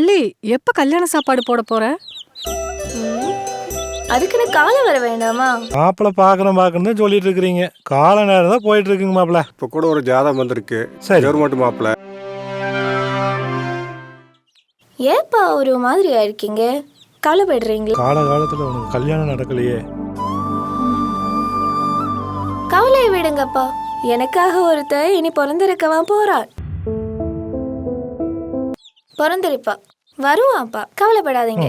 மல்லி, எப்ப கல்யாண சாப்பாடு போட போற? அதுக்குன்னு காலம் வர வேண்டாமா? மாப்பிள்ளை பார்க்கணும் சொல்லிட்டு இருக்கிறீங்க. கால நேரம் தான் போயிட்டு இருக்குங்க மாப்பிள்ள. இப்போ கூட ஒரு ஜாதகம் வந்திருக்கு. சரி. கவர்மெண்ட் மாப்பிள்ள. ஏப்பா ஒரு மாதிரியா இருக்கீங்க? கவலைப்படுறீங்களா? காலகாலத்துல உனக்கு கல்யாணம் நடக்கலையே. கவலையை விடுங்கப்பா. எனக்காக ஒருத்தர் இனி பிறந்திருக்கவா போறான். பிறந்திருப்பா, வருவான்ப்பா, கவலைப்படாதீங்க.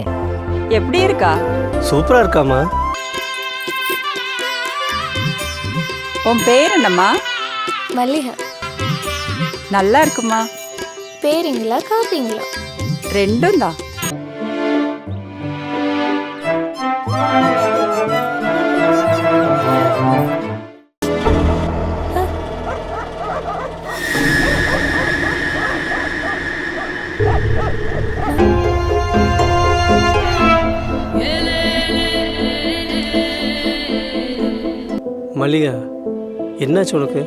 எப்படி இருக்கா? சூப்பரா இருக்காமா. உன் பேர் என்னம்மா? மல்லிகா. நல்லா இருக்குமா. பேருங்களா காப்பீங்களா? ரெண்டும் தான். மல்லிகா, என்னாச்சு உனக்கு?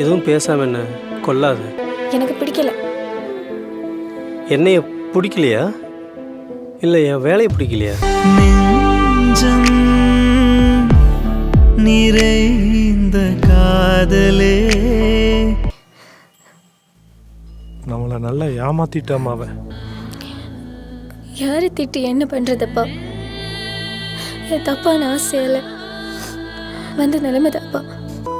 எதுவும் பேசாம என்ன கொல்லாத. எனக்கு பிடிக்கல. என்னைய பிடிக்கலையா? இல்லை என் வேலையை பிடிக்கலையா? நெஞ்சம் நிறைந்த காதலே. நம்மளை நல்லா ஏமாத்திட்டாமா அவன். யாரை திட்டி என்ன பண்றதப்பா? என் தப்பா நான் செய்யல. வந்த நிலைமை தப்பா.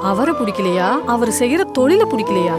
அவரை பிடிக்கலையா? அவர் செய்யற தொழில பிடிக்கலையா?